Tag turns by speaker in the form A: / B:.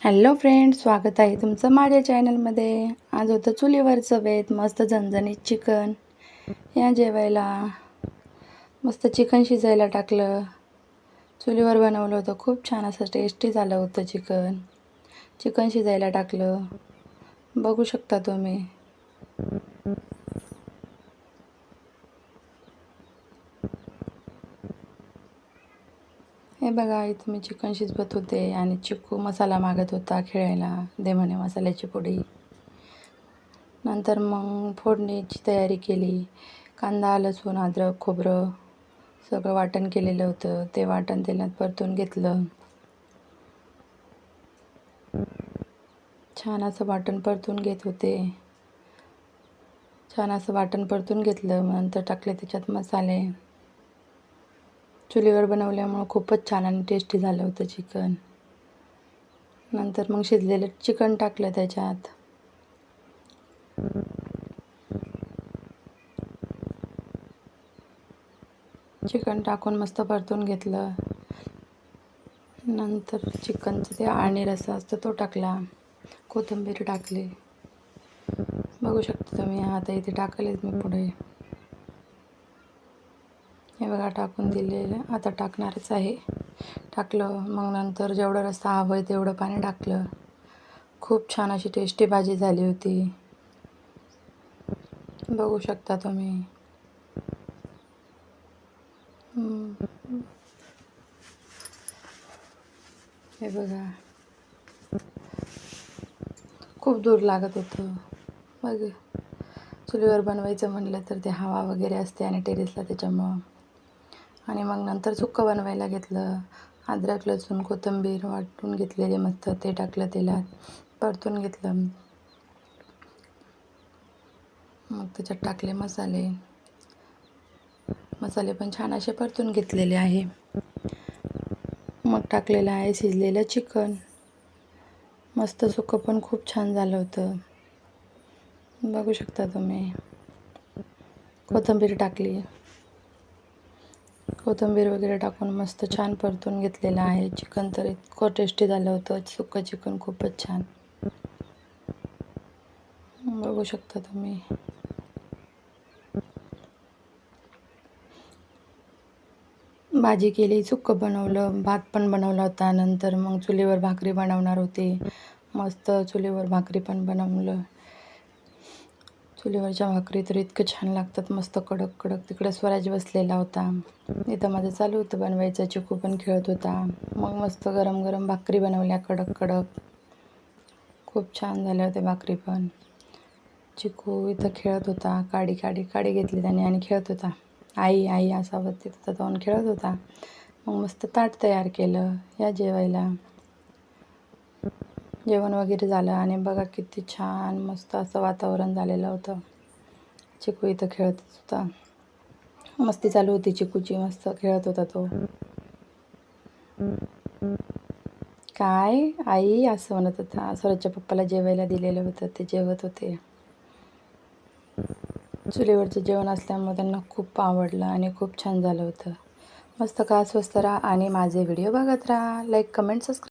A: Hello friend, स्वागत आहे तुमचं माझ्या चॅनलमध्ये. आज होतं चुलीवरचं बेत, मस्त झणझणीत चिकन. या जेवायला. मस्त चिकन शिजायला टाकलं. चुलीवर बनवलं होतं, खूप छान असं टेस्टी झालं होतं चिकन. चिकन शिजायला टाकलं, बघू शकता तुम्ही. हे बघा, इथं मी चिकन शिजवत होते आणि चिकू मसाला मागत होता खेळायला, दे म्हणे मसाल्याची पुडी. नंतर मग फोडणीची तयारी केली. कांदा, लसूण, अद्रक, खोबरं सगळं वाटण केलेलं होतं. ते वाटण तेलात परतून घेतलं. छान असं वाटण परतून घेत होते. छान असं वाटण परतून घेतलं. नंतर टाकले त्याच्यात मसाले. चुलीवर बनवल्यामुळं खूपच छान आणि टेस्टी झालं होतं चिकन. नंतर मग शिजलेलं चिकन टाकलं त्याच्यात. चिकन टाकून मस्त परतून घेतलं. नंतर चिकनचं ते आळणी रस्सा असतो तो टाकला. कोथिंबीर टाकली. बघू शकता तुम्ही. आता इथे टाकलेच मी पुढे. हे बघा, टाकून दिलेलं. आता टाकणारच आहे. टाकलं. मग नंतर जेवढं रस्सा हवं आहे तेवढं पाणी टाकलं. खूप छान अशी टेस्टी भाजी झाली होती. बघू शकता तुम्ही. हे बघा, खूप दूर लागत होतं. बघ, चुलीवर बनवायचं म्हटलं तर ते हवा वगैरे असते आणि टेरेसला त्याच्यामुळं. आणि मग नंतर सुक्कं बनवायला घेतलं. अद्रक, लसूण, कोथिंबीर वाटून घेतलेले मस्त ते टाकलं तेलात, परतून घेतलं. मग त्याच्यात टाकले मसाले. मसाले पण छान असे परतून घेतलेले आहे. मग टाकलेलं आहे शिजलेलं चिकन. मस्त सुक्कं पण खूप छान झालं होतं. बघू शकता तुम्ही. कोथिंबीर टाकली. कोथिंबीर वगैरे टाकून मस्त छान परतून घेतलेलं आहे. चिकन तर इतकं टेस्टी झालं होतं. सुक्कं चिकन खूपच छान. बघू शकता तुम्ही. भाजी केली, सुक्कं बनवलं, भात पण बनवला होता. नंतर मग चुलीवर भाकरी बनवणार होते. मस्त चुलीवर भाकरी पण बनवलं. चुलीवरच्या भाकरी तर इतकं छान लागतात, मस्त कडक कडक. तिकडे स्वराज बसलेला होता. इथं माझं चालू होतं बनवायचं. चिकू पण खेळत होता. मग मस्त गरम गरम भाकरी बनवल्या, कडक कडक. खूप छान झाल्या होत्या भाकरी पण. चिकू इथं खेळत होता. काडी घेतली त्याने आणि खेळत होता. आई आई असा तिथं जाऊन खेळत होता. मग मस्त ताट तयार केलं. या जेवायला. जेवण वगैरे झालं आणि बघा किती छान मस्त असं वातावरण झालेलं होतं. चिकू इथं खेळत होता. मस्ती चालू होती चिकूची, मस्त खेळत होता तो. काय आई असं म्हणत होता. स्वराजच्या पप्पाला जेवायला दिलेलं होतं, ते जेवत होते. चुलीवरचं जेवण असल्यामुळे त्यांना खूप आवडलं आणि खूप छान झालं होतं. मस्त खा, स्वस्त राहा आणि माझे व्हिडिओ बघत राहा. Like, comment, subscribe.